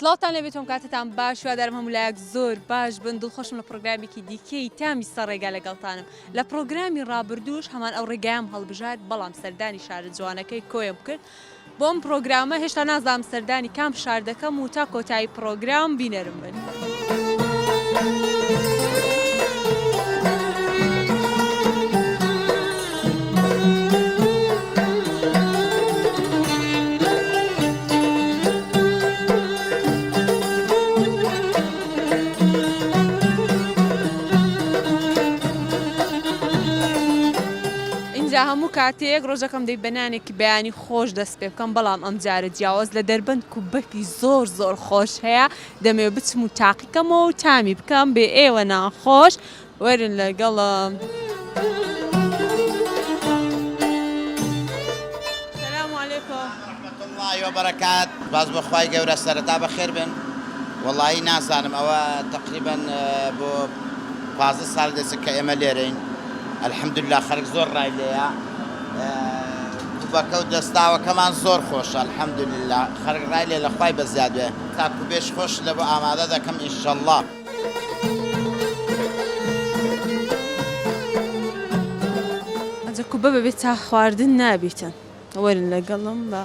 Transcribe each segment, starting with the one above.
سڵاتان لەبێتۆم کاتتان باش وادارم هەموو لایەک زۆر باش بن دڵخۆشم لە پرۆگرامێکی دیکەی تامی سەر ڕێگا لەگەڵتانم لە پرۆگرامی ڕابردووش هەمان ئەو ڕێگایام هەڵبژار بەڵام سەردانی شارە جوانەکەی کۆیم کرد بۆم پرۆگرامە هێشتا نازانم سەردانی کام شار دەکەم و تا کۆتایی پرۆگرام بینەرم بن. هەموو کاتێک ڕۆژەکەم دەی بەنانێکی بەیانی خۆش دەست پێ بکەم بەڵام ئەم جارە جیاواز لە دەربەند کوبەکی زۆر خۆش هەیە دەمەوێت بچم و تاقیکەمەوە و تامی بکەم بێ ئێوە ناخۆش وەرن لەگەڵم. سەلام عەلەیکۆم ڕەحمەتوڵڵاهی وبەرەکات. باز بەخوای گەورە سەرەتا بەخێر بن. وەڵاهی نازانم ئەوە تەقریبەن بۆ 15 ساڵ دەچێت کە ئێمە لێرەین. الحەمدوللا خەڵک زۆر ڕای لێیە کوبەکە و دەستاوەکەمان زۆر خۆشە الحەمدوللا خەڵک ڕای لێ لە خوای بەزیاد بێ تا کوبێش خۆش لە بۆ ئامادە دەکەم ئینشەڵڵا. ئەجا کوبە بەبێت تا خواردن نابێتن وەرن لەگەڵم بە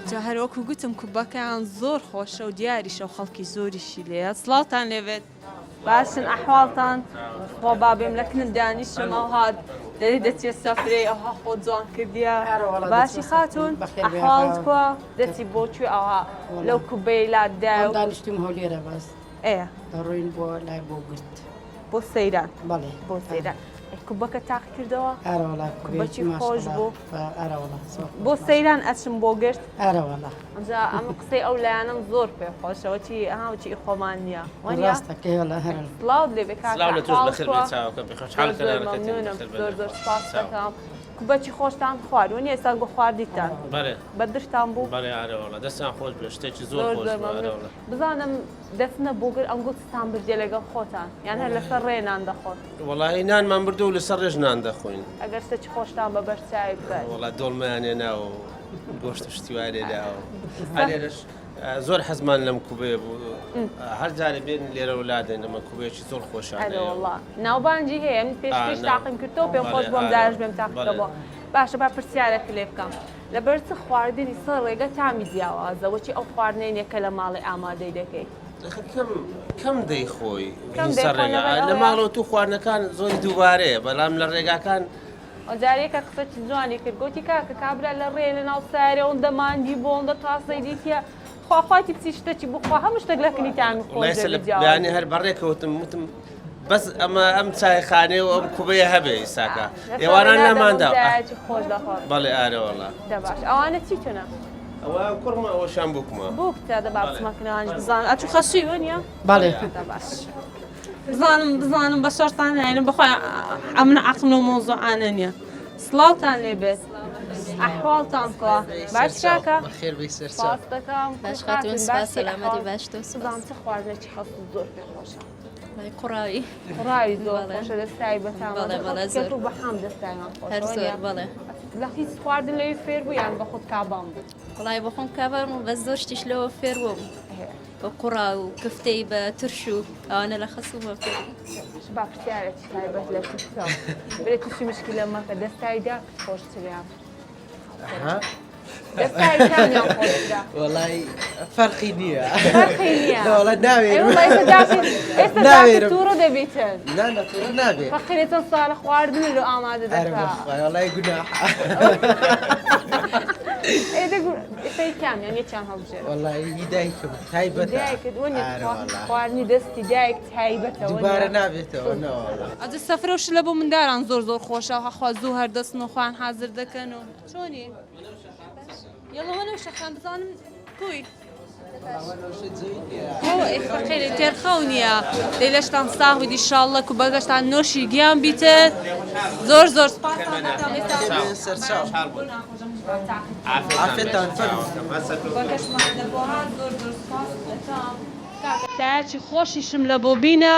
جا هەروەکو گوتم کوبەکەیان زۆر خۆشە و دیاریشە و خەڵکی زۆریشی لێیە. سڵاتان لێبێت باشن ئەحواڵتان خۆ بابێم لەکنن دانیشم ئەو هات دەری دەچێت سەفرەی ئەوها خۆ جوان کردیە باشی خاتون ئەحواڵت کووە دەچی بۆ کوێ ئەوها لەو کوبەی لاددا و دانیشتیم هەولێرە باس دەڕۆین بۆ لای بۆ گرت بۆ سەیران بەڵێ بۆ سەیران کوبەکە تاقی کردەوە کوبەکی خۆش بوو بۆ سەیران ئەچم بۆ گرت ئەرەوەڵا ئەمجا ئەم قسەی ئەو لایەنم زۆر پێ خۆشەوەتی ئەهاوتی خۆمان نییە ڕاستەکەیڵە هەر سڵاو لێ بێ زۆر سپاس دەکەم. کوبەکی خۆشتان خواردون ئێستا بۆ خواردیتان بەدرتان بوو دەستان خۆش بێ شتێکی زۆر بزانم دەستنە بۆگر ئەم گوتستان بردێ لەگەڵ خۆتان یان هەر لەسەر ڕێنان دەخۆن وەڵاهی نانمان بردو و لەسەر ڕێژ نان دەخۆین ئەگەر شتێکی خۆشتان بە بەرچاوی بکات وەڵا دۆڵمەیانێنا و گۆشت و شتیوانێدا هەلێرش زۆر حەزمان لەم کوبەیە بوو هەر جارێ بێن لێرە وڵادێن ئەمە کوبەیەکی زۆر خۆشانەوەڵا ناوبانجی هەیە من پێشکەش تاقیم کردەوە پێم خۆش بۆم داش بێم تاقیەوە باشە با پرسیارێک لێ بکەم لەبەر چ خواردنی سەر ڕێگە تامی جیاوازەوەچی ئەو خواردنێکە لە ماڵی ئامادەی دەکەیت کەم دەیخۆی لە ماڵەوە تو خواردنەکان زۆری دووبارەیە بەڵام لە ڕێگاکان ئەجارێکە قسەی جوانی کرد گوتی کاکە کابرا لە ڕێ لە ناو سارێ ئەوەندە ماندی بۆ ئەوەندە تاسەی دیتە خواخواتی بچی شتێکی بخوا هەموو شتێک لە کنیتان خۆیانی هەر بەڕێکەوتم وتم بەس ئەمە ئەم چایخانێ و ئەم کوبەیە هەبێ ئیساکە ئێواران لەماندا خۆش دەخۆن بەڵێ ئارەوەڵا دەباش ئەوانە چی تونە؟ ئەوە کوڕمە ئەوەشان بووکمە بوو کتە دەباسمەکنەوەنی بزان ئەچوو خەسووی وەنیە؟ بەڵێ دەباش بزانم بە شەرتان هێنم بەخۆی ئەمنە عەقڵ و مۆزوعانە نییە. سڵاوتان لێبێت ئەحواڵتان کوا باش کاکە خێر بێ سەر سپاس دەکەم باش خاتون سپاس سەلامەتی باش تۆ بزانم چ خواردنێکی هەست زۆر پێ خۆشە قوڕاوی زۆر خۆشە دەستایی بەتان و بە حام دەستایمان هەر زۆر بەڵێ لە هیچ خواردن لەوی فێر بوو یان بە خۆت کابام بوو وڵای بە خۆم کابام و بەس زۆر شتیش لەوە فێر بووم بە قوڕا و کفتەی بە ترش و ئەوانە لە خەسوومە فێر با پرسیارێکی تایبەت لە کوفتە برێ تووشی مشکلە مەکە دەستایی دا خۆشتریان دەستایی کامیان خۆشترا وەڵای فەرقی نییە وڵای ناوێرم تووڕە دەبێتن نابێت فەقیرێتن ساڵە خواردن لە ئامادە دەکات وەڵای گوناح ئێستا کامیان یەکیان هەڵبژێت وەڵای دایکم تایبەتە خواردنی دەستی دایک تایبەتەوە دووبارە نابێتەوە نەوەڵا ئەجە سەفرەوش لە بۆ منداران زۆر خۆشە هەخوا زوو هەردەستن و خوان حازر دەکەن و چۆنی؟ یەڵەوە نەوشەخان بزانم کوی خێری تێرخەو نییە دەی لەشتان ساغوی دیشاڵڵە و بەگەشتان نۆشی گیان بیتر زۆر سپاسان دەکەم عافێتان بەکەشمانە بۆ هات زۆر سپاس دەکەم تایاکی خۆشیشم لە بۆ بینە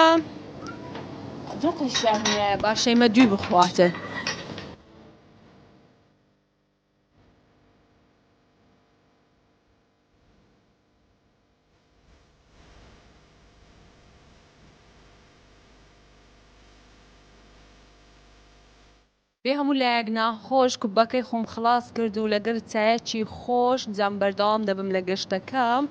زۆر قیشیان هەیە باشەیمە دوی بخواتە. پێ هەموو لایەک ناخۆش کوبەکەی خۆم خلاص کرد و لەگەر چایەکی خۆش جام بەردەوام دەبم لە گەشتەکەم.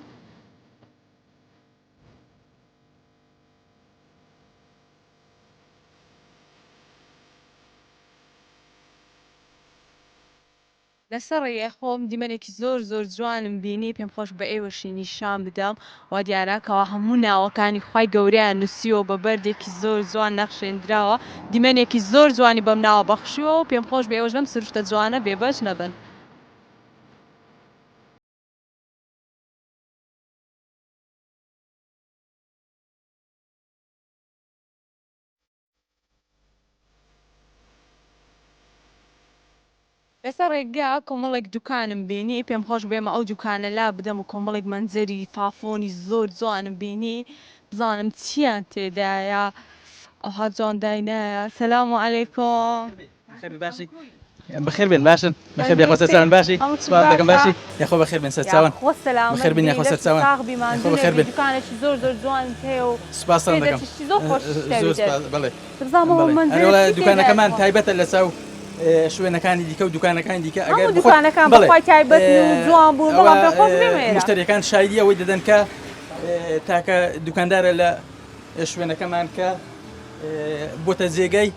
لەسەر ڕێی خۆم دیمەنێکی زۆر زۆر جوانم بینی پێم خۆش بە ئێوەشی نیشان بدەم و دیارەکەەوە هەموو ناوەکانی خوای گەورەیان نووسیەوە بە بەردێکی زۆر جوان نەخشێنراوە دیمەنێکی زۆر جوانی بەم ناوە بەخشیەوە و پێم خۆش بە ئێوەش بەم سروشتە جوانە بێبەش نەبن. لەسەر ڕێگا کۆمەڵێک دوکانم بینی پێم خۆش بێمە ئەو دوکانە لا بدەم و کۆمەڵێک مەنزەری فافۆنی زۆر جوانم بینی بزانم چیان تێدایە ئەوها جوانداینایە. سەلام عەلەیکۆم. باشی بخیر بین باشن بخیر بیا خواسته چاون باشی سوال دکم باشی یا خوب بخیر بین سرچاون بخیر بین یا خواسته چاون خوب بخیر بین دوکانێکی زۆر زۆر جوان هەیە و سپاس دکم زۆر خۆش بله بزانم ولا دوکانەکەمان تایبەتە لەساو شوێنەکانی دیکە و دوکانەکانی دیکە ئەگەر دوکانەکان بەخوای تایبەت و جوان بوون بەڵام پێ خۆش بمێرە مشتریەکان شایدی ئەوەی دەدەن کە تاکە دوکاندارە لە شوێنەکەمان کە بۆتە جێگەی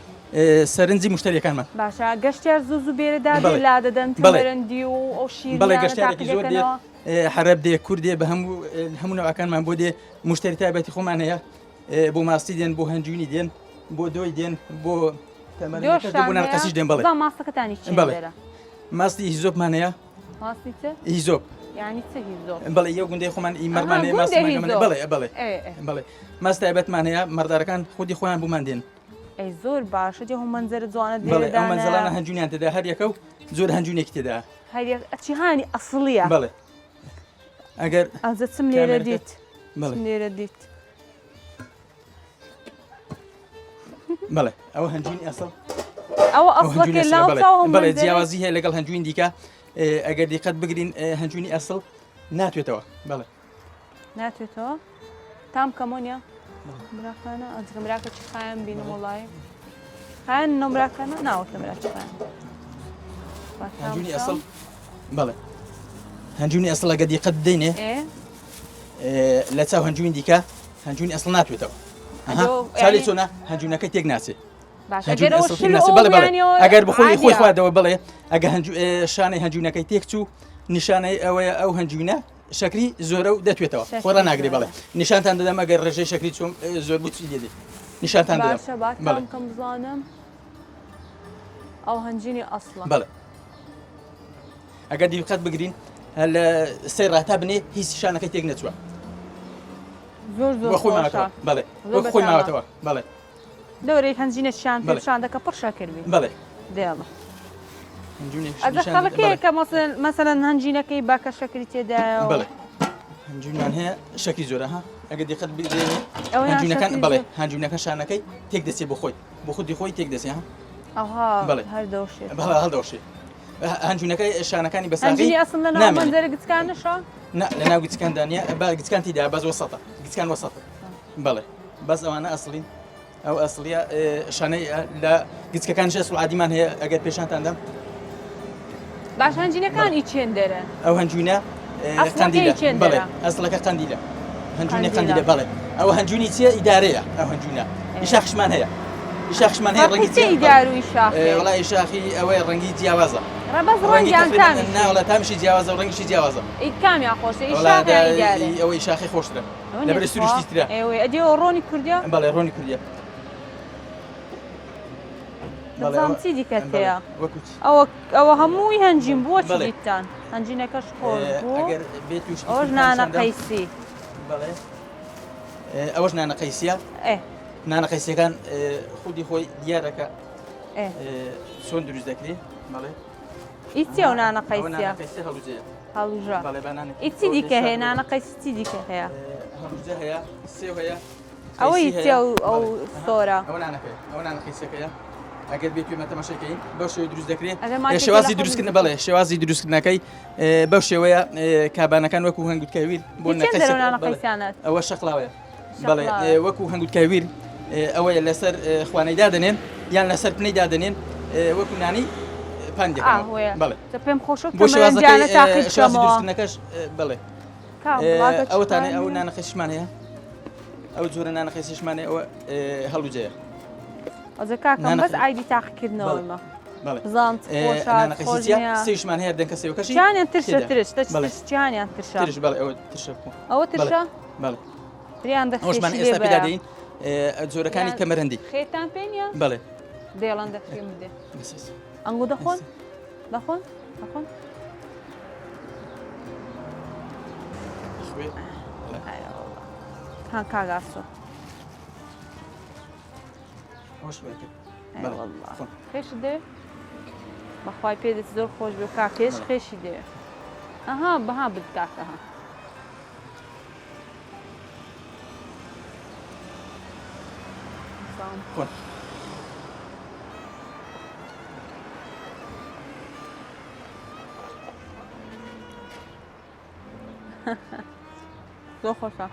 سەرنجی مشتریەکانمان. باشە گەشتیار زوو زوو بێرەدا لا دەدەن تەمەرەندی و ئەو بەڵێ گەشتارێکی زۆر دێ حەرەب دێ کوردێ بە هەموو نەوەکانمان بۆ دێ مشتری تایبەتی خۆمان هەیە بۆ ماستی دێن بۆ هەنجوینی دێن بۆ دۆی دێن بۆ بۆ نەرقەسیش دێن. بڵێ ماسەکەتانی چی ماستی هیزۆپمان هەیە ماستی هیزۆپ یعنی چ هیزۆپ بەڵێ یەو گوندەی خۆمان ئیمەرمان هەیە ماستمان بڵێ بڵێ بڵێ ماست تایبەتمان هەیە مەردارەکان خودی خۆیان بۆمان دێن. ئەی زۆر باشە دێ هەم مەنزەرە جوانە بڵێ ئەو مەنزەڵانە هەنجوینیان تێدا هەر یەکە و زۆر هەنجوینێکی تێدا ئەچیهانی ئەسڵیە. بڵێ ئەگەر ئەزە چم لێرە دیت لێرە دیت بڵێ ئەوە هەنجوینی ئەسڵ ئەوە ئەسڵەکە لاوچاو بڵێ جیاوازی هەیە لەگەڵ هەنجوین دیکە ئەگەر دیقەت بگرین هەنجوینی ئەسڵ ناتوێتەوە. بڵێ ناتوێتەوە تام کەمۆنیە براکانە ئەجگە مراکە چی خایان بینم وڵای خایان نۆمراکانە ناوەت لە مراچ خایان هەنجوینی ئەسڵ. بڵێ هەنجوینی ئەسڵ ئەگە دیقەت بدەینێ لە چاو هەنجوین دیکە هەنجوینی ئەسڵ ناتوێتەوە چالی چۆنە هەنجوینەکەی تێک ناچێت ئەگەر بخۆی خۆی خواردەوە بڵێ ئەگە شانەی هەنجوینەکەی تێک چوو نیشانەی ئەوەیە ئەو هەنجوینە شەکری زۆرە و دەتوێتەوە خۆڕە ناگری. بڵێ نیشانتان دەدەم ئەگەر ڕێژەی شەکری چۆم زۆر بچی دێ نیشانتان دەدەم کەم بزانم ئەو هەنجینی ئەسڵە. بڵێ ئەگەر دیقەت بگرین لە سێ ڕاتا بنێ هیچ شانەکەی تێک نەچووە زۆر زۆر خۆی ماوەتەوە. بڵێ خۆی ماوەتەوە. بڵێ لەوەرەی هەنجینە شان پێشان دەکە پڕ شەکردبی. بڵێ دێڵە ئەجە خەڵەکەیە کە مەسەلەن هەنجینەکەی باکە شەکری تێدایە. بڵێ هەنجوینمان هەیە شەکی زۆرە ها ئەگە دیقەت بگرێنێ هەنجوینەکان بڵێ هەنجوینەکە شانەکەی تێک دەچێت بۆ خۆی بۆ خودی خۆی تێک دەچێت ئەوها بڵێ هەردەوشێت هەڵدەوشێ هەنجوینەکەی شانەکانی بەساغی هەنجینی ئەسڵ لە ناو مەنزەرە گچکانەشە لە ناو گچکاندانە گچکان تیدا بەس وەسەتە گچکان وەسەتە. بڵێ بەس ئەوانە ئەسڵین ئەو ئەسڵیە شانەی لە گچکەکانش ئەسڵ عادیمان هەیە ئەگەر پێشانتان دەم. باش هەنجینەکانی چێن دەرەن ئەو هەنجوینە قەندیلە. بڵێ ئەسڵەکە قەندیلە هەنجوینە قەندیلە. بڵێ ئەوە هەنجوینی چیە ئیدارەیە ئەو هەنجوینە ئیشاخشمان هەیە ئیشاخشمان هەیە ڕەنگی ئیدار و ئیشاخ وڵای ئیشاخی ئەوەی ڕەنگی جیاوازە ڕەبەز ڕەنگیان کامی ناوڵە تامشی جیاوازە و ڕەنگیشی جیاوازە کامیان خۆشە ئیشاخ ئیدارە ئەوەی ئیشاخی خۆشترە لەبەر سروشتی ترە. ئەدێ ڕۆنی کوردیا. بەڵێ ڕۆنی کوردیا. دەزانم چی دیکەت هەیە ئەوە هەمووی هەنجین بووە چی دیتان هەنجینەکەش خۆش بوو ئەوەش نانە قەیسی. ئەوەش نانە قەیسیە نانە قەیسیەکان خودی خۆی دیارەکە چۆن دروست دەکرێت. بەڵێ ئیچی ئەو نانە قەیسیە هەڵوژە ئیچی دیکە هەیە نانە قەیسی چی دیکە هەیە هەڵوژە هەیە سێو هەیە ئەوە ئیچی ئەو سۆرە ئەوە نانە قەیسەکەیە ئەگەر بێت پێمە تەماشاکەین بەو شێوەیە دروست دەکرێت شێوازی دروستکردن. بڵێ شێوازی دروستکردنەکەی بەو شێوەیە کابانەکان وەکو هەنگوتکاویر بۆ نەقەیسیانەت ئەوە شەقلاوەیە. بڵێ وەکو هەنگوتکاویر ئەوەیە لەسەر خوانەی دادەنێن یان لەسەر پنەی دادەنێن وەکو نانی پان دەکەم ئاهۆیە بەڵێ پێم خۆشە بۆ تەمەرەنجیانە تاقی شێوازەکەی بکەمەوە دروستکردنەکەش بڵێ ئەوەتانێ ئەو نانەخەشمان هەیە ئەو جۆرە نانەخەسیشمان هەیە ئەوە هەڵوجەیە ئەزە کاکەم بەس ئایدی تاقیکردنەوەمە بزانم خۆشیان سیشمان هەیە دەن کەسێ کەشی جیانیان ترشە ترشتیانیان ترشە ترش بەڵێ ئەوە ترشە ئەوە ترشە بەڵێ ریان ئەوشمان ئێستا پێدا دەین جۆرەکانی تەمەرەندی خێتان پێنیە بەڵێ دێڵان دەفرێم بدێ ئەنگو دەخۆن دەخۆن دەخۆن ها کاگاسۆ خێش دێ بەخوای پێدەچ زۆر خۆش بێ کاکێش خێشی دێ ئەها بەها بدکاتەها زۆر خۆشە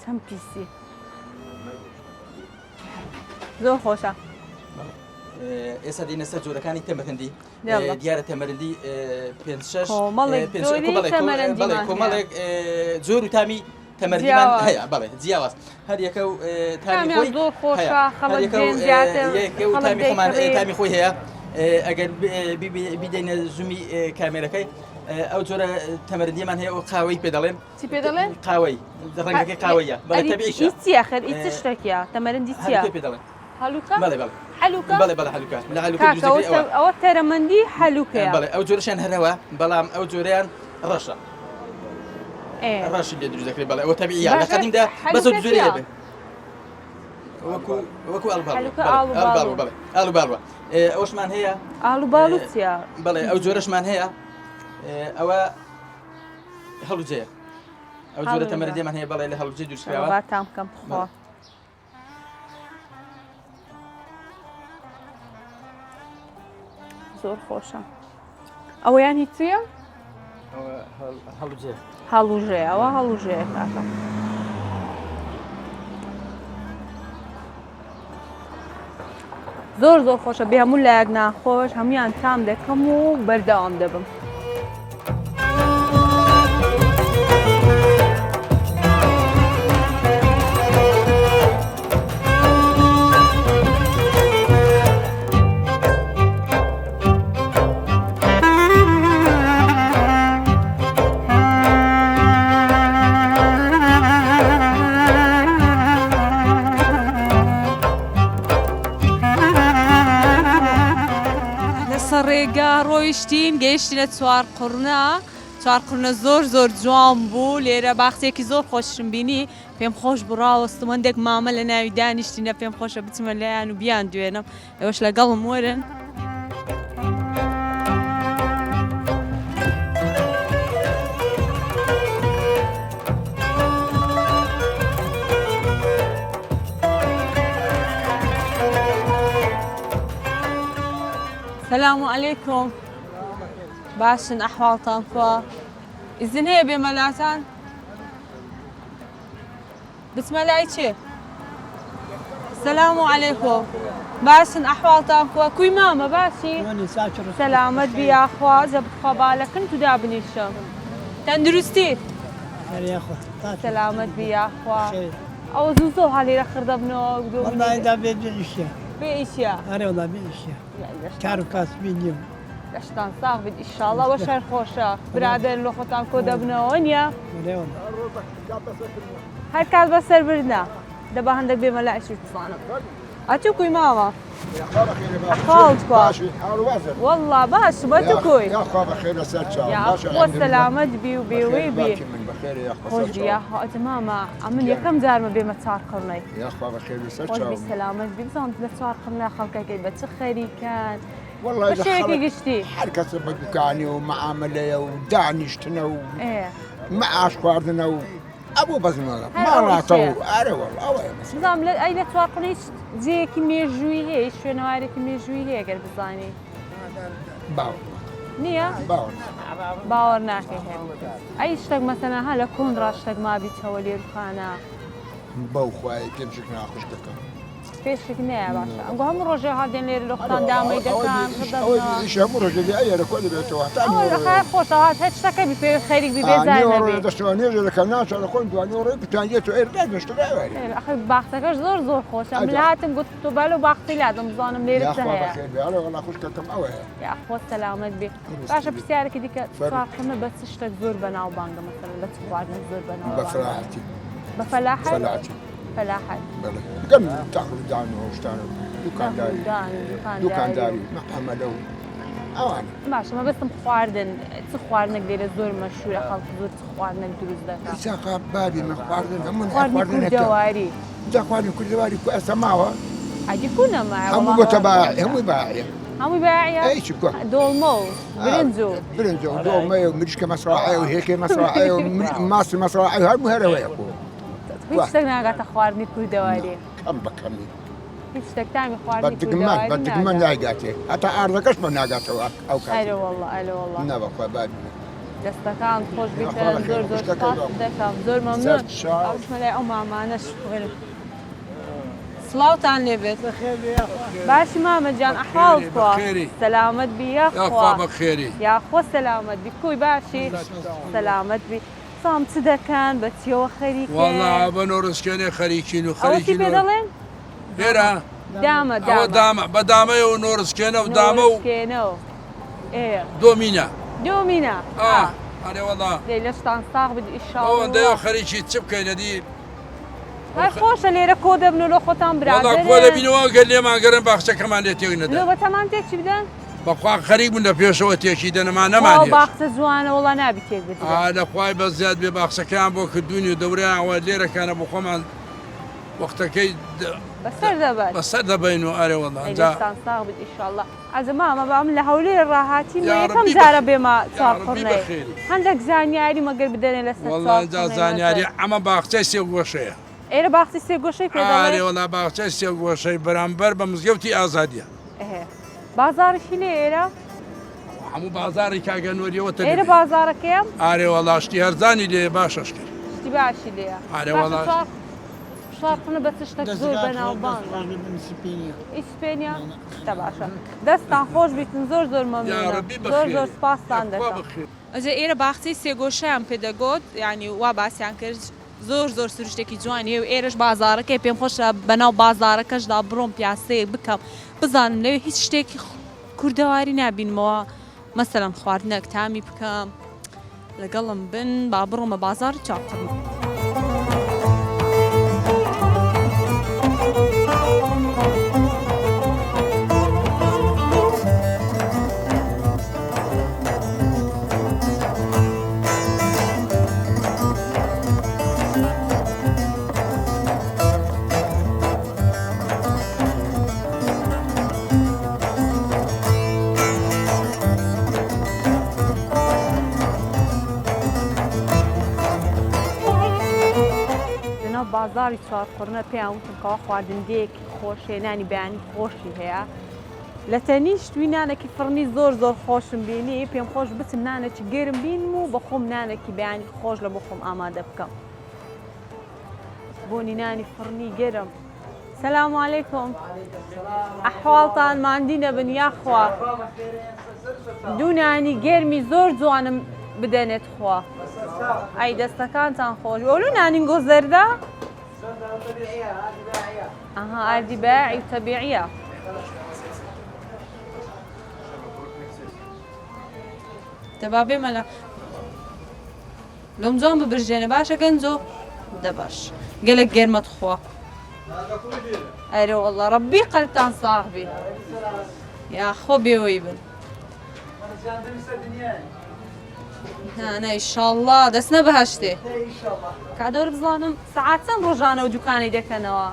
چەند پیسی زۆر خۆشە ئێستا دینە سەر جۆرەکانی تەمەرەندی دیارە تەمەرەندی 5-6 کۆمەڵێک زۆر و تامی تەمەرگیمان هەیە بەڵێ جیاواز هەر یەکە و تامی خۆی زۆر خۆشە تامی خۆی هەیە ئەگەر بیدەینە زومی کامێرەکەی ئەو جۆرە تەمەرندیمان هەیە و قاوەی پێ دەڵێن چی پێ دەڵێن قاوەی ڕەنگەکەی قاوەیە بەڵێ تەبیعیشە چیە خەر ئیچ شتێکیە تەمەرەندی چیە پێ دەڵێن هەلوکە بەڵێ بەڵێ حەلوکە بەڵێ بەڵێ حەلوکە لە حەلوکە دروستەکەی ئەوە تەرەمەندی حەلوکەیە بەڵێ ئەو جۆرەشیان هەرەوە بەڵام ئەو جۆرەیان ڕەشە ڕەشی لێ دروست دەکرێت بەڵێ ئەوە تەبیعیە لە خەتیمدا بەس جۆرە هەبێ وەکو ئەڵباڵو بەڵێ ئەڵباڵوە ئەوشمان هەیە ئاڵوباڵو چیە بەڵێ ئەو جۆرەشمان هەیە ئەوە هەڵوجەیە ئەو جۆرە تەمەرەندیمان هەیە بەڵێ لە هەڵوجەی دروستکراوە تام بکەم بخوا زۆر خۆشە ئەوەیان هیچ چییە؟ هەڵوجەیە هەڵوژەیە ئەوە هەڵوژەیە کاکە زۆر زۆر خۆشە بێ هەموو لایەک ناخۆش هەمویان تام دەکەم و بەردەوام دەبم ڕێگا ڕۆیشتین گەیشتینە چوارقڕنە زۆر جوان بوو لێرە باخچێکی زۆر خۆشم بینی پێم خۆش بڕاوەستم هەندێک مامە لە ناوی دانیشتینە پێم خۆشە بچمە لایەن و بیان دوێنم ئێوەش لەگەڵم وەرن السلام عليكم باشن أحوالتان كوا إذن هي بملاتان بسم الله چه السلام عليكم باشن أحوالتان كوا كوي ماما باشي سلامت بيا أخوا زبط خبالك انتو دابنيشم تندرستي سلامت بيا أخوا أو زوزو هالي رخر دبنو والله دا بيجيشيا بإيشيا أنا والله بإيشيا كارو كاسبينيو دەشتان ساغ بێت ئیشاڵڵا وە شەر خۆشە برادر لە خۆتان کۆ دەبنەوە نییە هەر کات بە سەربردنا دەبا هەندێک بێمە لای شوی بزانم ئەچوو کوی ماوە حاڵت کوا والله باش بە تو کوی خۆ سەلامەت بی و بێوەی بێ خۆش بیا هاتە ماما ئەمن یەکەم جارمە بێمە چارقڕنەی خۆش بی سەلامەت بی بزانم لە چارقڕنە خەڵکەکەی بە چ خەریکان والله بشيكي قشتي حركة بدكاني ومعاملة ودانشتنا ومعاش خواردنا أبو بزنا ما نعطوا أنا والله أوي نظام لا أي لا توقنيش زي كمية جويه شو نواري كمية جويه قرب الزاني باور نية باور ناكي هيك أي اشتاق مثلا هلا كون راشتاق ما بيتهولي الخانة بوخواي كم شكنا أخش كذا پێشێک نایە باشە ئەمگو هەموو ڕۆژێ هادێن لێرە لەختان دامەی دەکان ئەوەی هەموو ڕۆژێ ئەیە لە کۆ دەبێتەوە خای خۆشەهات هەچ شتەکەی بی پێ خەریک بی بێزار نەبێت دەستەوە نێژە لە کەناچە لە خۆن دوانی ڕێ بتانێت و ئێردا گەشتراوەری ئەخی باختەکەش زۆر خۆشە من هاتم گوت تو بەل و باختی لادم بزانم لێرە چ هەیە وڵا خوشکەکەم ئەوەیە یا خۆ سەلامەت بێ باشە پرسیارێکی دیکە ساقمە بە چ شتێک زۆر بەناو بانگە مەسەلەن بە چ خواردن زۆر بەناو بەفراحەتی بە فەلاحەت فەلاحەتی فەلاحەت گەن تاخل دان و هەشتانە دوکانداری محەمەدە و ئەوانە باشە مە بەستم خواردن چ خواردنێک لێرە زۆر مەشهورە خەڵک زۆر چ خواردنێک دروست دەکات ساقا بابی من خواردن هەموو خواردنی کوردەواری جا خواردن کوردەواری کو ئەستا ماوە ئەگی کوونەما هەموو بۆتە باعی هەمووی باعیە هەمووی باعیە ئەیچ کووە دۆڵمە و برنج و برنج و دۆڵمەیە و مریشکە مەسڕاعەیە و هێکێ مەسڕاعەیە و ماسی مەسڕاعەیە و هەموو هەرەوەیە کۆ هیچ شتێک ناگاتە خواردنی کوردەواری کەم بەکەمی هیچ شتێک تامی خواردنی کوردەواری بەدگمە ناگاتێ هەتا ئاردەکەش بە ناگاتەوە ئەو ئەرە وەڵڵە ئەرە وەڵڵە نەبەخوا بابی دەستەکان خۆش بیتەن زۆر سپاس دەکەم زۆر مەمنون ئەوشمە لای ئەو مامانەش بڵێن سڵاوتان لێبێت باشی مامەجان ئەحواڵ خوا سەلامەت بی یاخوا بەخێری یاخۆ سەلامەت بی کوی باشی سەلامەت بی سام چ دەکەن بە چیەوە خەریکن وەڵا بە نۆڕستکێنێ خەریکین و ئەوەی پێ دەڵێن هێرا دامە بە دامەیە و نۆڕستکێنە و دامە و دۆمینە دۆمینە ئەرێ وەڵا لێ لەشتان ساغ بێت ئیشاڵڵا ئەوەندەیە خەریکی چ بکەینە دی هەر خۆشە لێرە کۆ دەبن و لە خۆتان برادر کۆ دەبینەوە گەر لێمانگەرن باخچەکەمان لێ تێک نەدا بە تەمان تێکی بدەن بەخوا خەریک بوون لە پێشەوە تێکی دەنەمان نەمان باخچە جوانە وڵا نابی تێک بدەن لە خوای بە زیاد بێ باخچەکەیان بۆ کردوونی و دەورەیانەوە لێرەکانە بۆ خۆمان وەختەکەی بەسەر دەبین و ئارێ وەڵستان ساغ بێت ئیشاڵڵا ئەزمامە بام لە هەولێر ڕاهاتی یەکەم جارە بێمە چاپڕنەی هەندێک زانیاری مەگەر بدەنێ لەسەر زانیاری ئەمە باخچەی سێ گۆشەیە ئێرە باختی سێ گۆشەی پێداڵێ وڵا باخچەی سێ گۆشەی بەرامبەر بە مزگەوتی ئازادیە بازارشی لێ ئێرە هەموو بازاری کاگەنوەریەوە ئێرە بازارەکەم ئارێ وەڵاشتی هەرزانی لێ باشەش کرد شتی باشی لێە ئارێ وەڵا شارخونە بە شتێک زۆر بەناوبان ئیسپێنیا شتە باشە دەستان خۆش بیتن زۆر زۆر سپاسان دەکەم ئەجێ ئێرە باخچەی سێگۆشەیان پێدەگوت یعنی وا باسییان کرد زۆر سروشتێکی جوانی و ئێرەش بازارەکەی پێم خۆشە بەناو بازارەکەشدا بڕۆم پیاسەیە بکەم بزانم لەوێ هیچ شتێکی کوردەواری نبینمەوە مەسەلەن خواردنەک تامی بکەم لەگەڵم بن با بڕۆمە بازار چاپڕن. بازاری چارخۆرنە پێیان وتم کەوا خواردنگەیەکی خۆشێ نانی بەیانی خۆشی هەیە لە تەنیشت وی نانێکی فڕنی زۆر خۆشم بینی پێم خۆش بچم نانێکی گەرم بینم و بە خۆم نانێکی بەیانی خۆش لە بۆ خۆم ئامادە بکەم بۆنی نانی فڕنی گەرم. سەلام عەلەیکۆم ئەحواڵتان ماندی نەبن یاخوا دوو نانی گەرمی زۆر جوانم بدەنێت خوا ئەی دەستەکانتان خۆش وەلو نانینگۆ زەردە ئەها ئاردی بایعی و تەبیعیە دەبا بێمە لەم جوان ببرژێنە باشە گەنجۆ دەباش گەلێک گەرمەت خوا ئەرە وەڵڵا ڕەبی قەلبتان ساغ بێ یا خۆ بێوەی بن نه ئیشاڵڵا دەست نەبەهەشتێ کادۆر بزانم سەعات چەند ڕۆژانە و دوکانی دەکەنەوە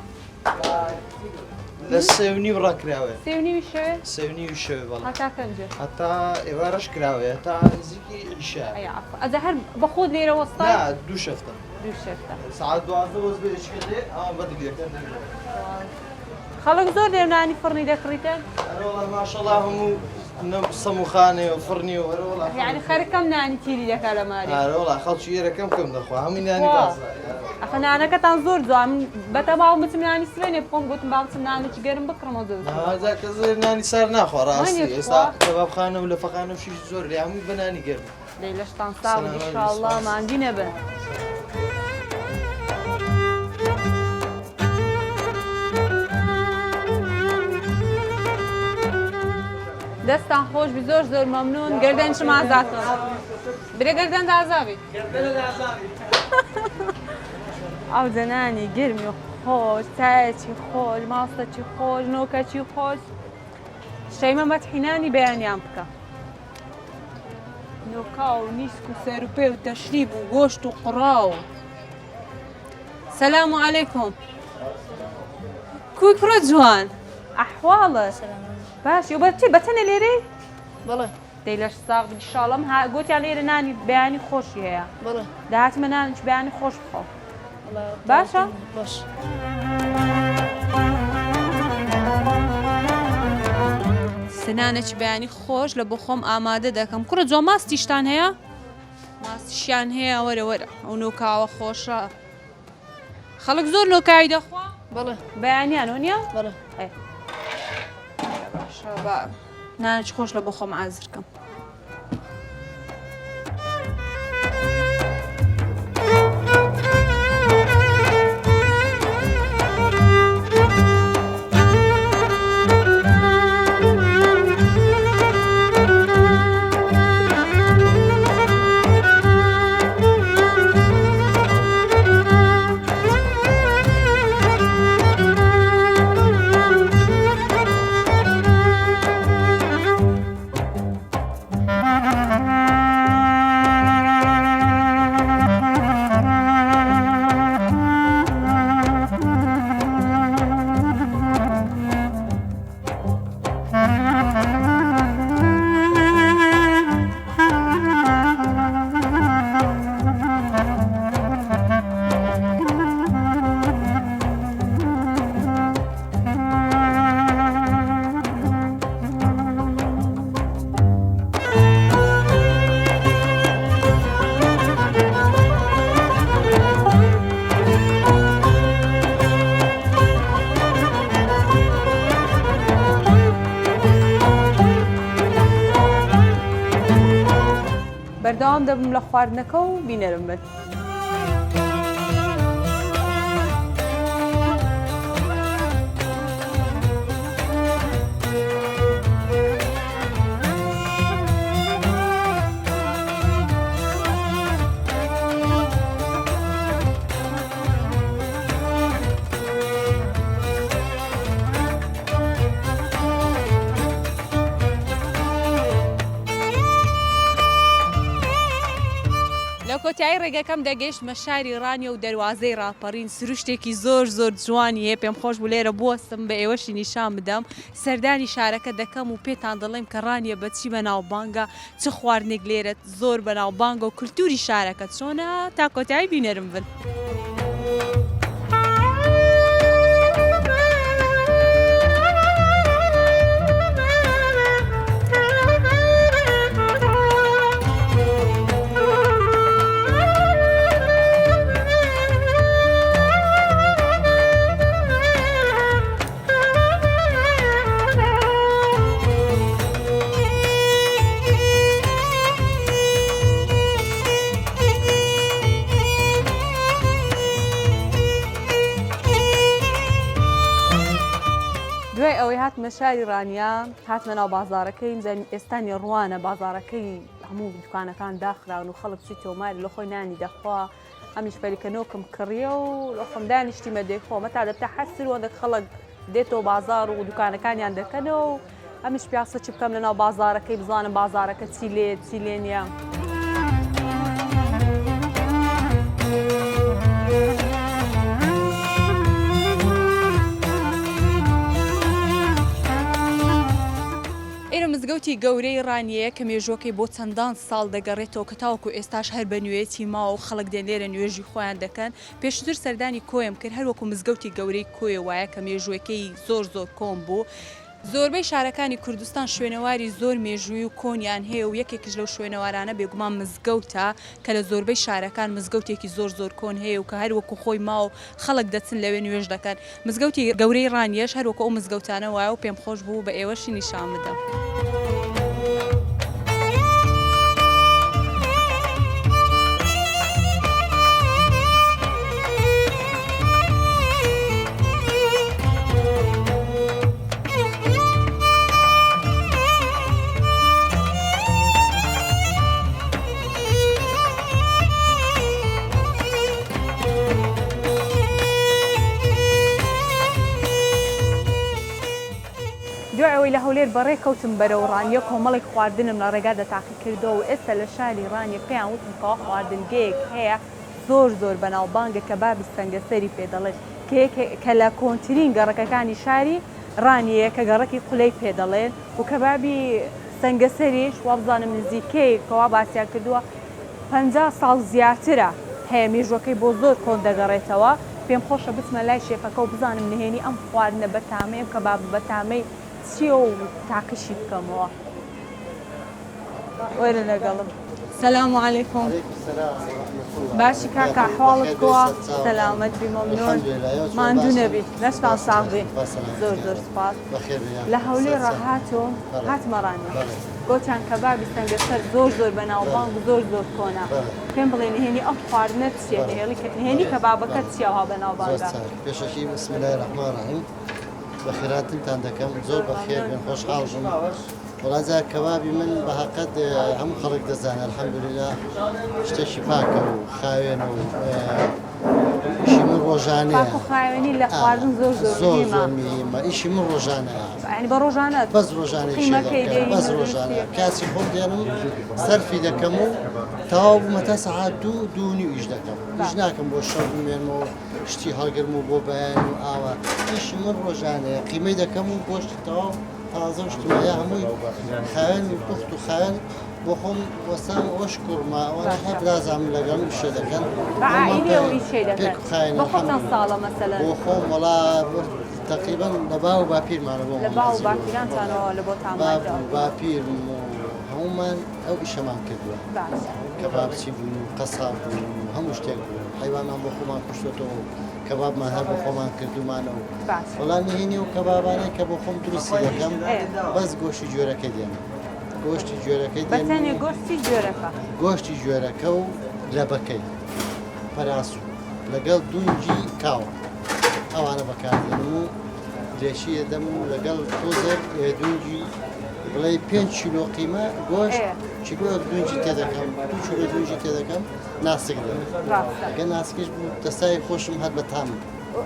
لە سێونی ڕاکراوێ سێونی شەوێ سێونی شەوێ بەڵێ هەتا کەنجە هەتا ئێوارەش کراوێ تا نزیکی ئیشا ئەجە هەر بەخۆت لێرە وەستا دوو شەفتە ساعت 12 وەز بێشکێ ئەوە بەدگێتە خەڵک زۆر لێنانی فڕنی دەکڕیتە ماشەڵڵا هەموو سەموخانێ و فڕنی و هەرۆڵا یعنی خەرکەم نانی تیری دەکا لە ماری هەرۆڵا خەڵکی ئێرەکەم کەم دەخوا هەمووی نانی باز فنانەکەتان زۆر جوان بەتە باوم بچمنانی سوێنێ بخۆم گوتم با بچمنانێکی گەرم بکڕمەوە زۆر هذا كذا ناني صار ناخذ راسي استا شباب خانه ولا فخانه وشي زور لي عمي بناني قرب لەشتان ساڵ ئینشاءڵڵا ماندی نەبن دەستان خۆش بی زۆر زۆر مەمنون گەردەنشم ئازاتەوە برێ گەردەن ئازاوی ئەو جەنانی گرمی و خۆش چایەکی خۆش ماستەکی خۆش نۆکەکی خۆش شەیمە مەتحینانی بەیانیان بکە نۆکا و نیسک و سەر و پێ و تەشریب و گۆشت و قڕاو سەلام عەلەیکۆم کوی کوڕە جوان ئەحواڵە باشی و بەتەنە لێرەی بەڵێ دەی لەش ساغ ئینشاڵڵا گوتیان لێرە نانی بەیانی خۆشی هەیە بەڵێ داهاتمە نانش بەیانی خۆش بخۆ باشە باش سنانێکی بەیانی خۆش لە بۆ خۆم ئامادە دەکەم کوڕە جوان ماستیشتان هەیە ماستیشیان هەیە وەرە وەرە ئەو نۆکاوە خۆشە خەڵک زۆر نۆکایی دەخوا بەڵێ بەیانیان وە بەڵێ باشە بە نانێکی خۆش لە بۆ خۆم ئازرکەم بەردەوام دەبم لە خواردنەکە و بینەرم بن کۆتایی ڕێگەکەم دەگەیشتمە شاری ڕانیە و دەواازەی ڕاپەڕین سروشتێکی زۆر زۆر جوانی هەیە پێم خۆش بوو لێرە بوەستم بە ئێوەشی نیشان بدەم سەردانی شارەکە دەکەم و پێتان دەڵێم کە ڕانیە بەچی بەناوبانگە چ خواردنێک لێرە زۆر بەناوبانگە و کولتوری شارەکە چۆنە تا کۆتایی بینەرم بن. دوای ئەوەی هاتمە شاری ڕانیا هاتمە ناو بازارەکەی ئێستانی ڕوانە بازارەکەی هەموو دوکانەکان داخراون و خەڵک چی تۆماری لە خۆی نانی دەخوا ئەمیش فەریکەنۆکم کڕیە و لە خۆم دانیشتیمە دەیخۆمە تا دەبتە حەسروەندە خەڵک دێتەوە بازار و دوکانەکانیان دەکەنەوە و ئەمیش پیاسە چی بکەم لە ناو بازارەکەی بزانم بازارەکە چی لێ چی لێ نییە. ئێرە مزگەوتی گەورەی ڕانیەیە کە مێژوەکەی بۆ چەندان ساڵ دەگەڕێتەوە کە تاوەکو ئێستاش هەر بە نوێیەتی ماوە و خەڵک دێن لێرە نوێژی خۆیان دەکەن. پێشتر سەردانی کۆیم کرد هەروەکو مزگەوتی گەورەی کۆیە وایە کە مێژوەکەی زۆر زۆر کۆم بوو. زۆربەی شارەکانی کوردستان شوێنەواری زۆر مێژووی و کۆنیان هەیە و یەکێکش لەو شوێنەوارانە بێگومان مزگەوتە کە لە زۆربەی شارەکان مزگەوتێکی زۆر کۆن هەیە و کە هەر وەکو خۆی ماوە خەڵک دەچن لەوێ نوێژ دەکەن مزگەوتی گەورەی ڕانیەش هەر وەکو ئەو مزگەوتانە وایە و پێم خۆش بوو بە ئێوەشی نیشان بدەم. دوایەوەی لە هەولێر بەڕێ کەوتم بەرەو ڕانیە کۆمەڵێک خواردنم لە ڕێگادا تاقی کردەوە و ئێستا لە شاری ڕانیە پێیان وتم کەوا خواردنگەیەک هەیە زۆر بەناوبانگە کە بابی سەنگەسەری پێ دەڵێت کە لە کۆنترین گەڕەکەکانی شاری ڕانیەیە کە گەڕەکی قولەی پێ دەڵێن و کە بابی سەنگەسەریش وا بزانم نزیکەی کەوا باسییان کردووە 50 ساڵ زیاترە هەیە مێژوەکەی بۆ زۆر کۆن دەگەڕێتەوە پێم خۆشە بچمە لای شێفەکە و بزانم نهێنی ئەم خواردنە بەتامەیە کە باب بەتامەی چیە و تاقیشی بکەمەوە وەرە لەگەڵم. سەلام عەلەیکوم. باشی کاکە ئەحواڵت کووە؟ سەلامەت بی مەمنون. ماندوو نەبی نەشتان ساغ بی. زۆر سوپاس. لە هەولێر ڕاهاتوم هاتمە ڕانیە. گۆچان کەبابی سەنگەسەر زۆر بەناوبانگ و زۆر کۆنا. پێم بڵێ نهێنی ئەم خواردنە چییە؟ نهێنی کەبابەکە چییەوە بەناوبانگە؟ پێشەکی بسم الله الرحمن الرحیم. بەخێراتتان دەکەم زۆر بەخێر بن خۆشحاڵ بم. وڵاجا کەبابی من بە حەقەت هەموو خەڵک دەزانێت الحەمدولله شتێکی پاکە و خاوێنە و ئیشی من ڕۆژانەیە. پاک و خاوێنی لە خواردن زۆر مهمە. ئیشی من ڕۆژانەیە. یعنی بە ڕۆژانە بەس ڕۆژانەی بەس ڕۆژانە کاسی خۆم دێنم سەرفی دەکەم و تەواو بوومە تا سەعات دوو نیو ئیش دەکەم. ئیش ناکەم بۆ شەو بمێنمەوە شتی هەڵگرم و بۆ بەیان و ئاوا. ئیشی من ڕۆژانەیە قیمەی دەکەم و گۆشتی تەواو تازە و شتمایە هەمووی خاوێن و پوخت و خاوێن بۆ خۆم وەسام ئەوەش کوڕما ئەوە هەر لازانم لەگەڵ شێ دەکەن بۆ خۆم وەڵا تقریبا لە باو و باپیرمانە بۆ باپیر هەمومان ئەو ئیشەمان کردووە کەبابچی بوون و قەساب بوون و هەموو شتێک بوون حیوانمان بۆ خۆمان کوشتێتەوە کەبابمان هەر بۆ خۆمان کردومانەوە وەڵام نهێنی و کەبابانەی کە بۆ خۆم دروستی دەکەم بەس گۆشتی جۆرەکە دێنم گۆشتی جۆرەکەی گۆشتی جۆرەکە و لەبەکەی پەراسو لەگەڵ دونجی کاوە ئەوانە بەکاردێنم و درێژی دەدەم و لەگەڵ تۆزێر دونجی بڵێ 5 کیلۆ قیمە گۆشت چیلۆ دونجی تێدەکەم 2 کیلۆ دونجی تێدەکەم ناسک دەم ئەگە ناسکش بوو دەستای خۆشم هەر بەتام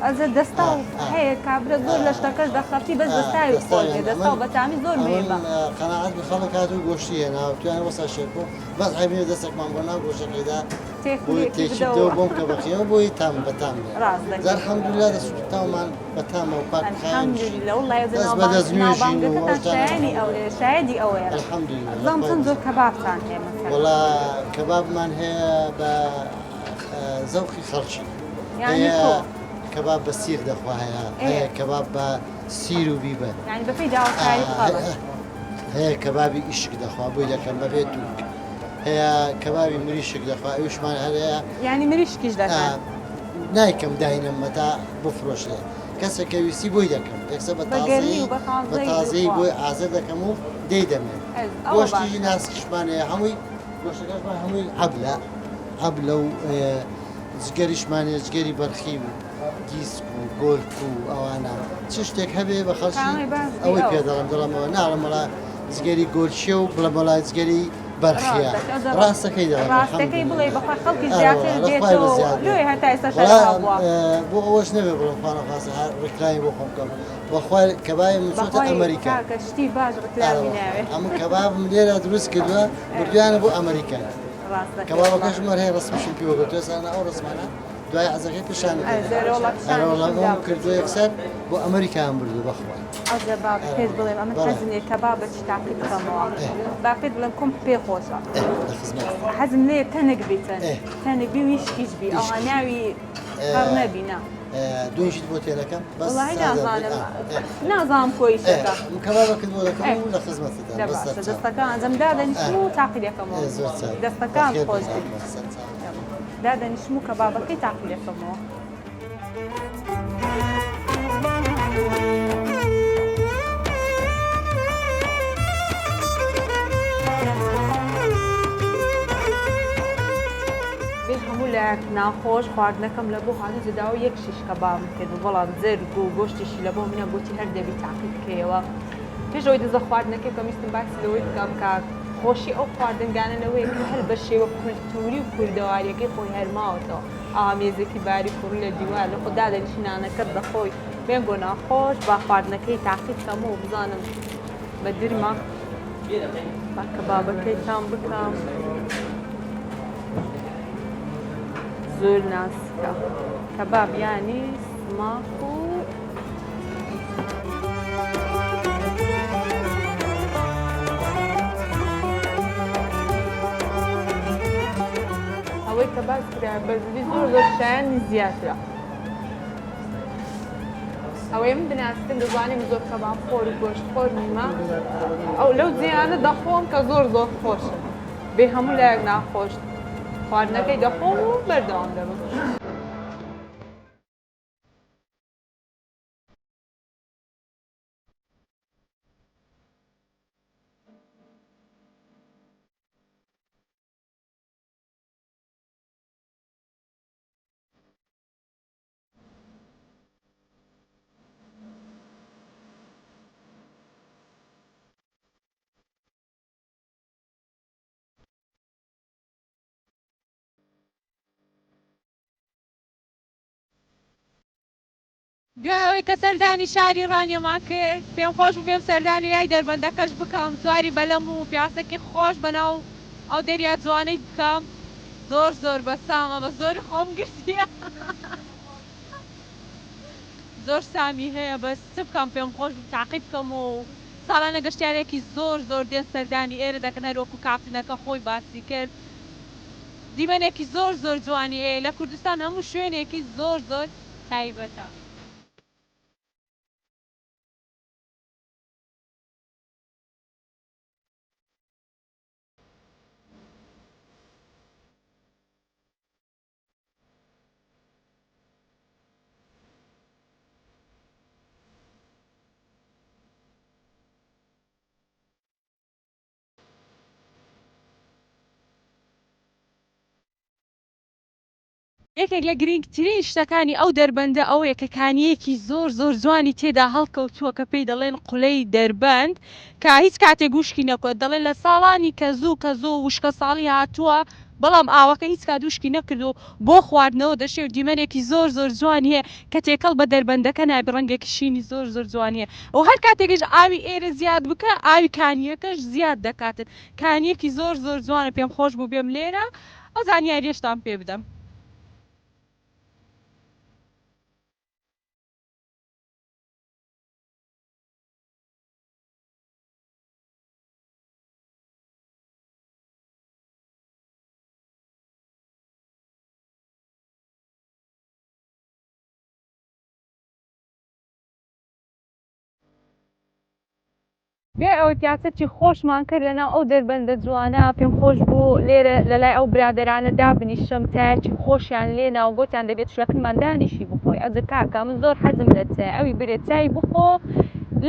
ئەزە دەستا هەیە کابرا زۆر لە شتەکەش دەخەفتی بەس دەستای خۆی دەستا و بەتامی زۆر مهمە قەناعەت بە خەڵک هاتوو گۆشتی هێنا و تویان وەسا شێکۆ بەس عیبێ دەستێکمان بۆ ناو گۆشەکەیدا بۆی تێکی دەوە بۆم کە بەقیەوە بۆی تام بەتام زار الحەمدولله دەسوتاومان بەتامە و پاک شایدی ئەوەیە زۆم چەند زۆر کەبابتان هەیە وەڵا کەبابمان هەیە بە زەوقی خەڵکی کەباب بە سیر دەخوا هەیە کەباب بە سیر و بیبەر هەیە کەبابی ئیشک دەخوا بۆی دەکەم بەبێت و هەیە کەبابی مریشک دەخوا ئەوشمان هەیە یعنی مریشکیش دەکەن نایکەم داینەمە تا بفرۆشێ کەسێک کە ویستی بۆی دەکەم یەکسە بە تازەی بۆی ئازر دەکەم و دەی دەمێن گۆشتی ناسکشمانەیە هەمووی گۆشتەکەشمان هەمووی عەبلە و جگەریشمانێ جگەری بەرخی و دیسک و گۆلک و ئەوانە چ شتێک هەبێ بە خەڵکی ئەوەی پێدەڵم دەڵمەوە ناڵم وەڵا جگەری گۆلچێ و بڵە وەڵا جگەری بەرخیە ڕاستەکەی دەڵم ڕاستەکەی بڵێ بەخوا خەڵکی زیاتر دێتەوە لێ هەتا ئێستا بۆ ئەوەش نەبێ بڵم خوانە خاستە ڕێکلامی بۆ خۆم بکەم بەخوای کەبابی من چۆتە ئەمریکا شتی باش ڕێکلامی ناوێ هەموو کەبابم لێرە دروست کردووە بردویانە بۆ ئەمریکا کەبابەکەش مەر هەیە ڕسمیشم پێوەگەوە تۆزانە ئەو ڕسمانە دوای عەزەکەی پیشان ئەوڵەم کردو یەکسەر بۆ ئەمریکایان بردو بەخوای ئەزە با پێت بڵێم ئەمە حەزمێ کەبابە چی تاقی بکەمەوە با پێت بڵێم کۆم پێ خۆشە حەزم لێ تەنێک بیتن تەنێک بی ویشکیش بی ئەوە ناوی هەر نەبینە دوێژیت بۆ تێرەکەم بەس نازانم خۆیشەکە کەبابەکەت بۆ دەکەم و لە خزمەتدا دەستەکان ئەنجەم دادەنیشم و تاقیلەکەمەوە دەستەکان خۆش دادەنیشم و کەبابەکەی تاقیلەکەمەوە. هەموو لایەک ناخۆش خواردنەکەم لە بۆ هاتوو جدا و یەک شیش کەبابم کرد و بەڵام جەرگ و گۆشتیشی لە بۆ منە گوتی هەر دەبی تاقی بکەیەوە. پێشەوەی دەزە خواردنەکەی کەمیستم باسی لەوەی بکەم کە خۆشی ئەو خواردنگانەوەی کە هەر بە شێوە کولتوری و کوردەواریەکەی خۆی هەرماوەتەوە ئامێزێکی باری کوڕ لە دیوار لە خۆدا دەنیشنانەکەت بەخۆی بێن بۆ ناخۆش با خواردنەکەی تاقی بکەم و بزانم بە درمە با کەبابەکەی تام بکەم. زۆر ناسکە کەباب یانی سماق و ئەوەی کە باس کرا بەرزی زۆر شایانی زیاترە. ئەوەی من دەناسکن دەزانیم زۆر کەباب خۆر و گۆشت خۆر نیمە ئەو لەو جیانە دەخۆم کە زۆر خۆشە بێ هەموو لایەک ناخۆش خواردنەکەی دەخۆم و بەردەوام دەبم. دوایەوەی کە سەردانی شاری ڕانیەمان کرد پێم خۆش و پێم سەردانی یای دەربەندەکەش بکەم سواری بەلەم و پیاسێکی خۆش بەناو ئەو دەریا جوانەی بکەم. زۆر بەسامە بە زۆر خۆم گرتیە زۆر سامی هەیە بەس چ بکەم پێم خۆش تاقی بکەم و ساڵانە گەشتیارێکی زۆر دێن سەردانی ئێرە دەکەن هەروەکو کاپتنەکە خۆی باسی کرد. دیمەنێکی زۆر جوانی هەیە لە کوردستان هەموو شوێنێکی زۆر تایبەتە. یەکێک لە گرنگترین شتەکانی ئەو دەربەندە ئەوەیە کە کانیەکی زۆر جوانی تێدا هەڵکەوتووە کە پێی دەڵێن قولەی دەربەند کە هیچ کاتێک گوشکی نەکوت دەڵێن لە ساڵانی کەزوو وشکە ساڵی هاتووە بەڵام ئاوەکە هیچ کات دوشکی نەکردو بۆ خواردنەوە دەشێ و دیمەنێکی زۆر جوانی هەیە کە تێکەڵ بە دەربەندەکە نابی ڕەنگێکی شینی زۆر جوانیە و هەر کاتێکش ئاوی ئێرە زیاد بکە ئاوی کانیەکەش زیاد دەکاتن. کانیەکی زۆر جوانە پێم خۆش بوو بێم لێرە ئەو زانیاریەشتان پێ بدەم. بێ ئەوەی پیاسەتی خۆشمان کرد لەناو ئەو دەربەندە جوانە پێم خۆش بوو لێرە لەلای ئەو برادەرانە دابنیشم تایەکی خۆشیان لێنا و بۆتان دەبێت شوێنمان دانیشی بخۆی ئەزر کاکە من زۆر حەزم لە چای ئەوی برێت چای بخۆ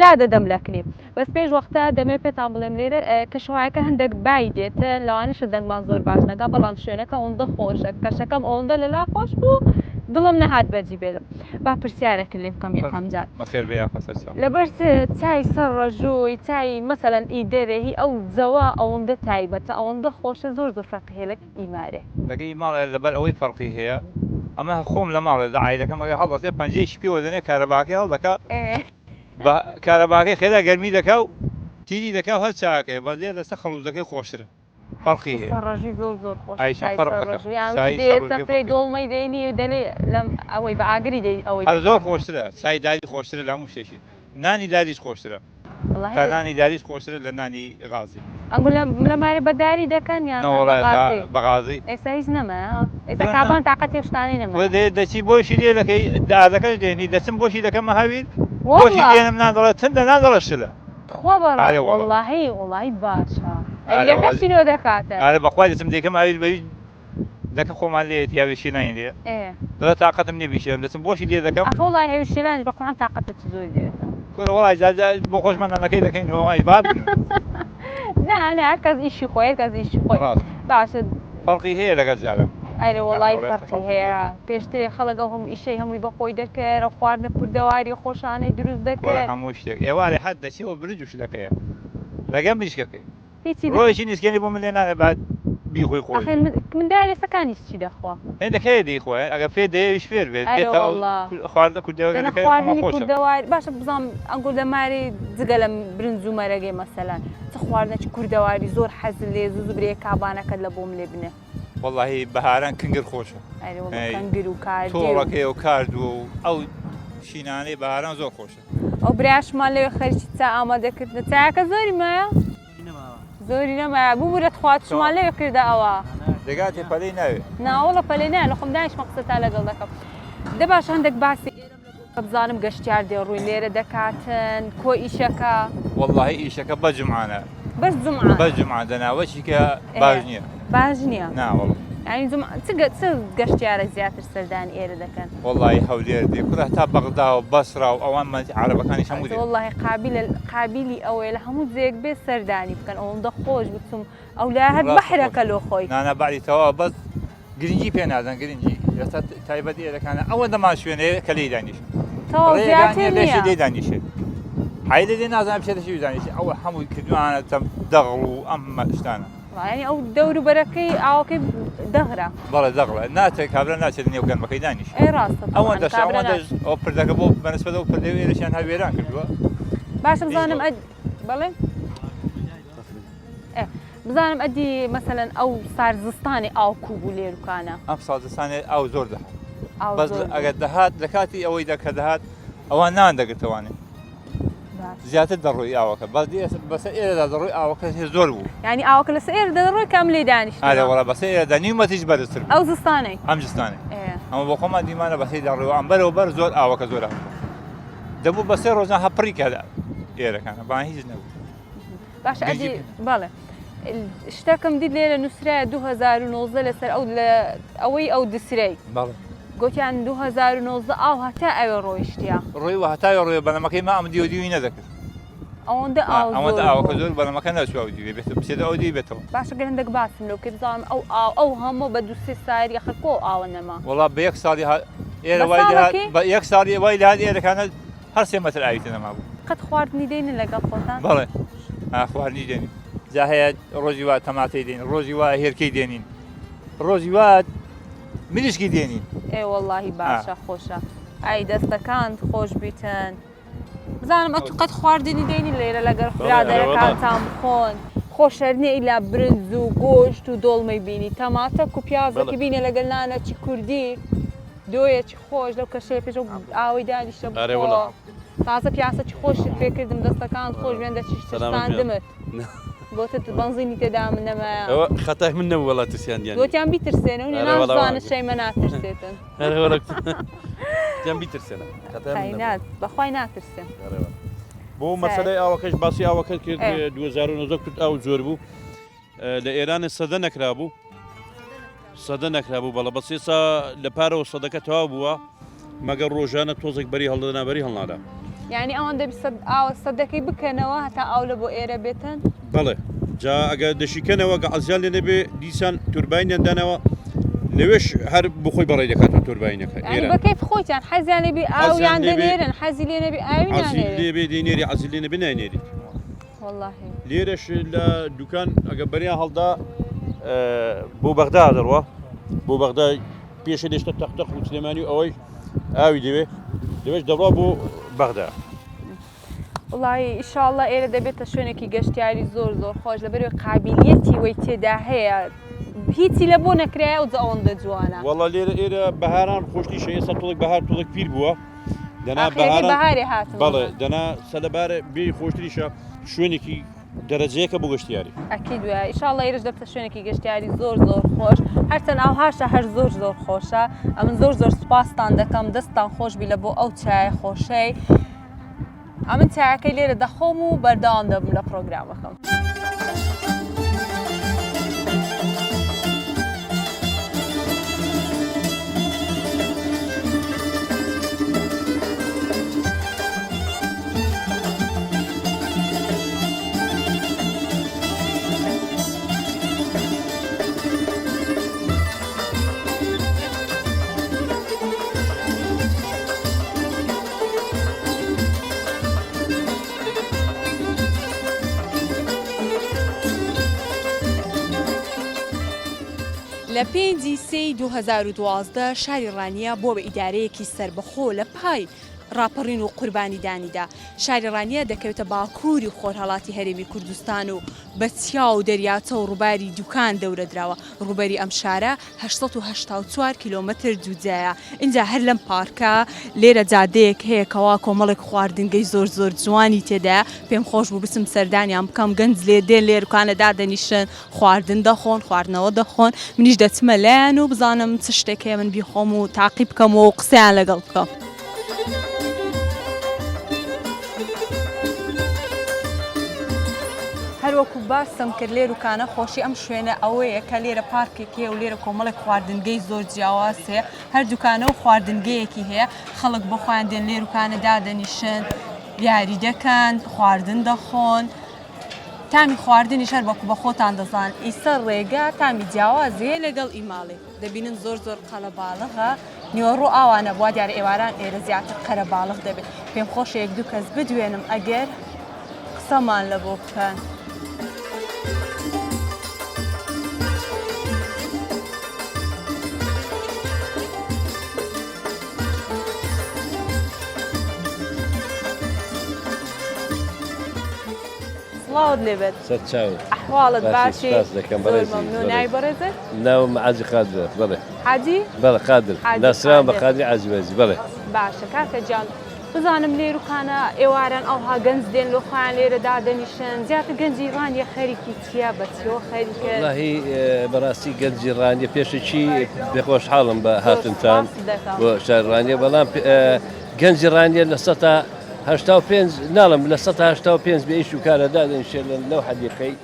لا دەدەم لە کنێ بەس پێش وەختە دەمێت پێتان بڵێم لێرە کەشوایەکە هەندێک بای دێتە لەوانەشە دەنگمان زۆر باش نەکا بەڵام شوێنەکە ئەوەندە خۆشە کەشەکەم ئەوەندە لەلا خۆش بوو دڵم نەهات بەجی بێرم با پرسیارێک لێ بکەم یەکەمجار لەبەر چای سەر ڕەژووی چای مەسەلەن ئیدەرێ ئەو جەوە ئەوەندە تایبەتە ئەوەندە خۆشە زۆر فەرقی هەیە لە ئیمارێ دەگەی ماڵێ لەبەر ئەوەی فەرقی هەیە ئەمە خۆم لە ماڵێ لە عایلەکەم ئەوەی هەڵبەستێ پەنجەیەکی پێوە دەنێ کارەباکەی هەڵ دەکات بە کارەباکەی خێرا گەرمی دەکا و تیری دەکا و هەر چاکەی بە لێ لەسەر خەڵوزەکەی خۆشترە فەرقی هەیە ڕەژی زۆر خۆشی دۆڵمەی دێنی دەلێ لەم ئەوەی بە ئاگری دێ ئەوەی زۆر خۆشترە سای دادی خۆشترە لە هەموو شتێکی نانی دادیش خۆشترە تانانی داریش خۆشترە لە نانی غازی ئەنگو لە مارە بەداری دەکەن یان بەغازی ئێستا هیچ نەما ئێستا کابان تااقەت تێشتانی نەما دەچی بۆشی لێ دەکەی دادەکەش دێنی دەچم بۆشی دەکەمە هاویر بۆشی دێنم نادەڵێت تندە نادەڵە شلە خوا بەڵێ وڵاهی باشە ئەلەکەشینەوە دەکاتە ئارە بەخوای دەچم دێکەم هاویر بەوی دەکە خۆمان لێت یاوێشی ناین لێ دڵە تااقەتم نیە بیشێم دەچم بۆشی لێ دەکەم وڵای هێوشێلانی بەقوان تااقەتت زۆر دێتە وڵای بۆ خۆشمانەکەی دەکەینەوەی باب نه کەس ئیشی خۆی کەس ئیشی خۆی باشە فەڵقی هەیە لەگەڵ جارە ئەرە وڵای فەرقی هەیە پێشتر خەڵک ئەو هەموو ئیشەی هەمووی بەخۆی دەکرد ئەو خواردنە کوردەواری خۆشانەی دروست دەکرد هەموو شتێک ئێوارێ حەد دەچێەوە برج و شتەکەیە لەگەم مریشکەکەی ڕۆیشی نیسکێنی بۆ من لێ نانە بعد بیخۆی خۆی منداڵ ئێستەکانی چی دەخوا دەکەی دەیخۆی ئەگە فێ دەیەویش فێر بێت خواردە کوردەواری باشە بزانام ئەنگۆ لەماری جگە لە برنج و مەرەگەی مەسەلان چ خواردنەی کوردەواری زۆر حەز لێ زوو برێ کابانەکەت لە بۆم لێ بنێ وەڵاهی بەهاران کنگر خۆشە کەنگر و کار تۆڕەکەی و کاردووە و ئەو شینانەی بەهاران زۆر خۆشە ئەو برایشمان لەوێ خەرچی چا ئامادەکردنە چایەکە زۆری مایە زۆری نەمایە بوو بێت خواتشمان لەوێ کردە ئەوە دەگاتی پەلەی ناوێت ناوەڵە پەلەی نایە لە خۆم دانیشمە قسەتا لەگەڵ دەکەم دە باش هەندێک باسی بزانم گەشتیار دێ ڕووی لێرە دەکاتن کۆ ئیشەکە وەڵاهی ئیشەکە بەجمعانە بەس جمعە بەجمعان دەناوەچی کە باش نییە باش نییە ناوەڵ ینی چ گەشتیارە زیاتر سەردانی ئێرە دەکەن وەڵاهی هەولێر دێ کوڕە تا بەغدا و بەسرا و ئەوان عەرەبەکانی هەموو دێ وەڵاهی قابلی ئەوەیە لە هەموو جێک بێ سەردانی بکەن ئەوەندە خۆش بچم ئەو لا هەر بەحرەکە لۆ خۆی نانە باریتەوە بەس گرنگی پێ نازان گرنگی ئێستا تایبەتی ئێرەکانە ئەوە دەمان شوێنەیە کە لێی دانیش لێشی لێ دانیشێ حیلە لێ نازان پێدەشی دانیشێ ئەوە هەمووی کردوانە تەم دەغڵ و ئەم شتانە ینی ئەو دەوروبەرەکەی ئاوەکەی دەغرا بەڵێ دەغڵە ناتێت کابرا ناچێت نێو گەرمەکەی دانیش ڕاستە ئەوەندە ئەو پردەکە بۆ بەنسبەت ئەو پردەی ئێرەشیان هەوێران کردووە باشە بزانم بەڵێ بزانم ئەدی مەسەلەن ئەو سارزستانی ئاو کوب و لێروکانە ئەم سازستانی ئاو زۆر دەهات بەس ئەگەر دەهات لە کاتی ئەوەی دەکە دەهات ئەوان نان دەگرتەوانێت زیاتر دەڕۆی ئاوەکە بەسەر ئێرەدا دەڕۆی ئاوەکە زۆر بوو ینی ئاوەکە لەسەر ئێرە دەڕۆی کەم لێ دانیشت وەڵا بەسەر ئێرەدا نیمەتیش بەرزتر ئەو زستانەی ئەم جستانێ ئەمە بۆ خۆمان دیمانە بەسەری دەڕۆی ئەم بەرەوە بەر زۆر ئاوەکە زۆر دەبوو بەسەر ڕۆژان هەپڕی کەدا ئێرەکانە بان هیچ نەبوو باش ئەدی بەڵێ شتەکەم دیت لێرە نووسرایە 2019 لەسەر ئەوەی ئەو دسرەی گوتیان 2019 ئاو هەتا ئەوێ ڕۆیشتیا ڕۆی و هەتاوی ڕۆیە بەنەمەکەی ما ئەم دیوی نەدەکرد ئەوەندە ئاوەکە زۆر بەنەمەکە نەچوە دیوێ بێت بچێت ئەو دی بێتەوە باشە گە هەندێک باسم لەو کە بزانم ئەو هەموو بە دووسێ ساری خەکۆ ئاوە نەما وەڵا بە یەک ساڵی ئێرە بە یەک ساڵی وای لات ئێرەکانە هەر 3 مەتر ئاویتە نەما بوو قەت خواردنی دێنن لەگەڵ خۆتان بەڵێ خواردنی دێنین جا هەیە ڕۆژی وا تەماتەی دێنین ڕۆژی وا هێرکەی دێنین ڕۆژی وا مریشکی دێنین وەڵاهی باشە خۆشە ئای دەستەکان خۆش بیتن بزانم ئەتو قەت خواردنی دێنی لێرە لەگەر برادەرەکانتان بخۆن خۆشەرنێ ئیلا برنج و گۆشت و دۆڵمەی بینی تەماتە و پیازێکی بینێ لەگەڵ نانەکی کوردی دۆیەکی خۆش لەو کەشەیە پێش ئاوی دانیشتە تازە پیاسەکی خۆشت پێکردم دەستەکان خۆش وێندە چشتاندمت بۆتت بەنزینی تێدا من نەمایە خەتای من نەبوو وڵات ترسیان دیان گوتیان بیترسێنەوە نازانە شەیمە ناترسێتن بیترسێنە بەخوای ناترسێن بۆ مەسەلەی ئاوەکەش باسی ئاوەکە کرد 2009 کرد ئاو زۆر بوو لە ئێرانە سەدە نەکرابوو سەدە نەکرابوو بەڵە بەس ئێستا لە پارەوە سەدەکە تەواو بووە مەگەر ڕۆژانە تۆزێک بەری هەڵدەنا بەری هەڵنادا یعنی ئەوەندە سەدەکەی بکەنەوە هەتا ئاو لە بۆ ئێرە بێتن بەڵێ جا ئەگەر دەشیکەنەوە گەعەزیان لێ نەبێ دیسان توربینیان دانەوە لەوێش هەر بخۆی بەڕێ دەکاتەوە توربینەکە بەکەیف خۆیان حەزیان لێبێ ئاویان دەنێرن حەزی لێ نەبێ ئاویان لێبێ دێنێری عەزی لێ نەبێ نانێریت لێرەش لە دوکان ئەگە بەریان هەڵدا بۆ بەغدا دەڕوە بۆ بەغدا پێشە دێشتە تەختەخ و سلێمانی و ئەوەی ئاوی دەوێ دەبێت دەڕوا بۆ بەغدا وڵی ئیشاءڵڵا ئێرە دەبێتە شوێنێکی گەشتیاری زۆر زۆر خۆش لەبەرەوەی قابلیەتی وەی تێدا هەیە هیچی لە بۆ نەکرایە و ئەوەندە جوانە وەڵا لێرە ئێرە بەهاران خۆشتی شە ئێستا تۆڵێک بەهار تۆڵێک پیر بووە دەنا بەهاری هاتم بەڵێ دەنا سەلەبارە بێ خۆشتریشە شوێنێکی دەرەجەیەکە بۆ گەشتیاری ئەکی دوایە ئیشاڵڵا ئێرش دەبتە شوێنێکی گەشتیاری زۆر خۆش هەرچەند ئاوهاشە هەر زۆر خۆشە ئەمن زۆر سوپاستان دەکەم دەستان خۆشبی لە بۆ ئەو چای خۆشەی ئەمن چایەکەی لێرە دەخۆم و بەردەوام دەبم لە پرۆگرامەکەم. لە 5 سەی 2012 شاری ڕانیە بۆ بە ئیدارەیەکی سربەخۆ لە پای ڕاپەڕین و قوربانیدانیدا. شاری ڕانیە دەکەوێتە باکووری خۆرهەڵاتی هەرێمی کوردستان و بە چیا و دەریاچە و ڕووباری دوکان دەورە دراوە. ڕووبەری ئەم شارە 884 کیلۆمەتر دووجایە. اینجا هەر لەم پارکە لێرە جادەیەک هەیە کەوا کۆمەڵێک خواردنگەی زۆر جوانی تێدایە. پێم خۆش بوو بچم سەردانیان بکەم گەنج لێ دێن لێرکانەدا دەنیشن خواردن دەخۆن خواردنەوە دەخۆن منیش دەچمە لایەن و بزانم چ شتێکەیە من بیخۆم و تاقی بکەم و قسەیان لەگەڵ بکەم. هەروەکو باسم کرد لێرکانە خۆشی ئەم شوێنە ئەوەیە کە لێرە پارکێکیە و لێرە کۆمەڵێک خواردنگەی زۆر جیاواز هەیە هەر دوکانە و خواردنگەیەکی هەیە خەڵک بۆ خۆیان دێن لێرکانەدا دەنیشن یاری دەکەن خواردن دەخۆن تامی خواردنیش هەر بەکو بە خۆتان دەزان ئیسە ڕێگە تامی جیاوازیە لەگەڵ ئیماڵێ دەبینن زۆر قەلە باڵغە نیوەڕوو ئاوانە بوا دیارە ئێواران ئێرە زیاتر قەرە باڵغ دەبێت پێم خۆشە یەک دوو کەس بدوێنم ئەگەر قسەمان لە بۆ بکەن. سڵاوت لێبێت ئەحواڵت باشی ممنونای بەڕێزت ناوم عەزی قادر بەڵێ حاجی بەڵێ قادر ناسرام بە قادری عەزیوەزی بەڵێ باشە کاکە جان بزانم لێرکانە ئێواران ئەوها گەنج دێن لە خۆیان لێرەدا دەنیشن زیاتر گەنجی ڕانیە خەریکی چییە بە چۆ خەریکە وەڵاهی بەڕاستی گەنجی ڕانیە پێشەچی بێخۆشحاڵم بە هاتنتان بۆ شار ڕانیە بەڵام گەنجی ڕانیە لە 85 ناڵم لە 185 بە ئیش و کارەدا دەنیشێت لەو حەدیقەی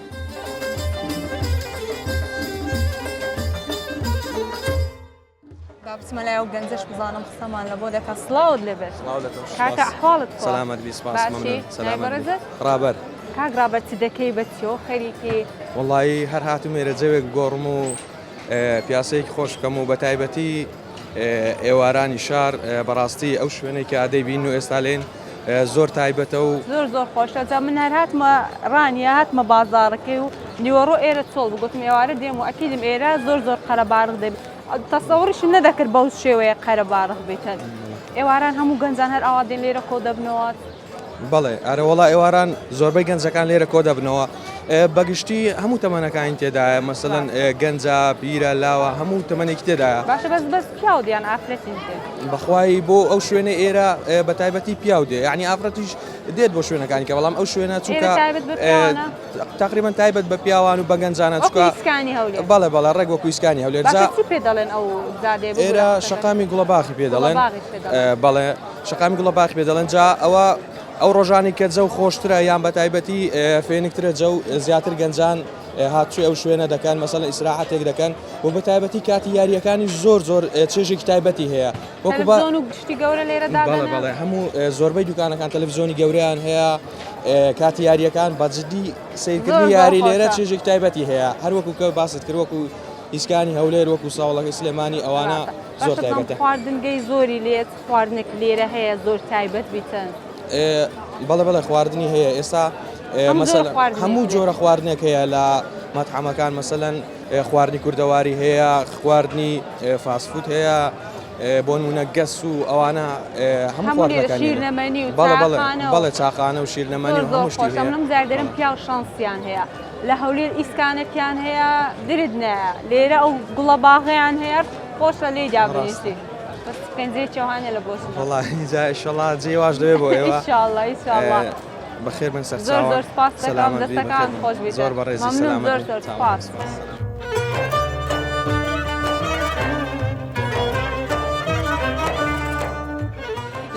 بسمەلای و گەنجش بزانم قسەمان لە بۆ دەکە سڵاوت لێبێت کاکە ئەحواڵت سەلامەت بی سپاس مەمنون سەلامەت ڕابەر کاک ڕابەر چ دەکەی بە چۆ خەریکی وەڵایی هەر هاتوومێرە جەوێک گۆڕم و پیاسەیەکی خۆش بکەم و بە تایبەتی ئێوارانی شار بەڕاستی ئەو شوێنەی کە ئادەی بین و ئێستا لێن زۆر تایبەتە و زۆر خۆشە جا من هەر هاتمە ڕانیە هاتمە بازاڕەکەی و نیوەڕۆ ئێرە چۆڵ بگوتم ئێوارە دێم و ئەکیدم ئێرە زۆر قەرە بارغ دەبێت تەسەوڕیشم نەدەکرد بەو شێوەیە قەرە بارغ بێتن ئێواران هەموو گەنجان هەر ئاوا دێن لێرە کۆ دەبنەوە بەڵێ ئارەوەڵا ئێواران زۆربەی گەنجەکان لێرە کۆ دەبنەوە بەگشتی هەموو تەمەنەکانی تێدایە مەسەڵەن گەنجە پیرە لاوە هەموو تەمەنێکی تێدایە باشە بەس پیاو دیان ئافرەتین بەخوای بۆ ئەو شوێنە ئێرە بە تایبەتی پیاو دێ یعنی ئافرەتیش دێت بۆ شوێنەکانی کە بەڵام ئەو شوێنە چووکە تقریبا تایبەت بە پیاوان و بە گەنجانە چووکە بەڵێ ڕێک وەکو ئیسکانی هەولێر پێ دەڵێن ئەو ئێرە شەقامی گوڵەباخی پێ دەڵێن بەڵێ شەقامی گوڵەباخی پێ دەڵێن جا ئەو ڕۆژانی کە جەو خۆشترە یان بە تایبەتی فێنکترە جەو زیاتر گەنجان هاتووی ئەو شوێنە دەکەن مەسەڵەن ئیسراحەتێک دەکەن و بە تایبەتی کاتی یاریەکانی زۆر چێژێکی تایبەتی هەیە بەڵێ هەموو زۆربەی دوکانەکان تەلەڤیزۆنی گەورەیان هەیە کاتی یاریەکان بەجددی سیرکردنی یاری لێرە چێژێک تایبەتی هەیە هەروەکو کە باست کرد وەکو ئیسکانی هەولێر وەکو ساوڵەکە سلێمانی ئەوانە زۆر تایبەتە خواردنگەی زۆری لێت خواردنێک لێرە هەیە زۆر تایبەت بیتن بەڵێ خواردنی هەیە ئێستا هەموو جۆرە خواردنێک هەیە لە مەتحەمەکان مەسەلەن خواردنی کوردەواری هەیە خواردنی فاسفود هەیە بۆ نمونە گەس و ئەوانە هەموو خواردنەکانی بەڵێ چاقانە و شیرنەمەنی و هەموو شتی هەیە لەم زاردەرم پیا و شانسیان هەیە لە هەولێر ئیسکانەکیان هەیە درد نایە لێرە ئەو گوڵە باغیان هەیە خۆشە لێ جابنیستی بەس پێنجەیەکی هەیە لە بۆ والله اینجا ئیشەڵا جێواش دەوێ بۆ ئێوە ئینشاءالله ئینشاءالله بەخێر من زۆر سەرچاوە زۆر سپاس دەکەم دەستەکان خۆش بیت زۆر بەڕێزی مەمنون سەلامەت زۆر زۆر سپاس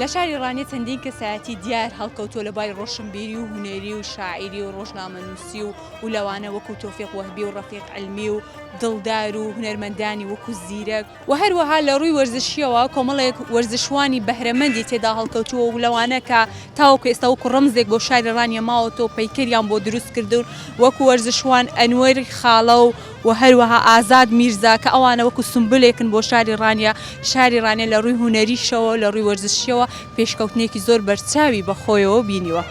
لە شاری ڕانێ چەندین کەسایەتی دیار هەڵکەوتۆ لە بای ڕۆشنبیری و هونێری و شاعیری و ڕۆژنامەنووسی و لەوانە وەکو تۆفیق وەهبی و ڕەفیق عەلمی و دڵدار و هونەرمەندانی وەکو زیرەک و هەروەها لە ڕووی وەرزشیەوە کۆمەڵێک وەرزشوانی بەهرەمەندی تێدا هەڵکەوتووە و لەوانە کە تاوەکو ئێستا وەکو ڕەمزێک بۆ شاری ڕانیە ماوەتەوە پەیکەریان بۆ دروست کردو وەکو وەرزشوان ئەنوەر خاڵە و هەروەها ئازاد میرزا کە ئەوانە وەکو سمبلێکن بۆ شاری ڕانیە لە ڕووی هونەریشەوە لە ڕووی وەرزشیەوە پێشکەوتنێکی زۆر بەرچاوی بەخۆیەوە بینیوە.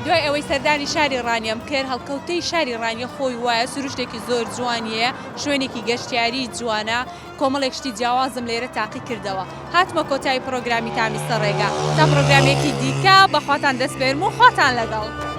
دوای ئەوەی سەردانی شاری ڕانیەم کرد هەڵکەوتەی شاری ڕانیە خۆی وایە سروشتێکی زۆر جوانیە شوێنێکی گەشتیاری جوانە کۆمەڵێک شتی جیاوازم لێرە تاقی کردەوە هاتمە کۆتایی پرۆگرامی تامیستە ڕێگا تا پرۆگرامێکی دیکە بەخواتان دەست بێرم و خواتان لەگەڵ.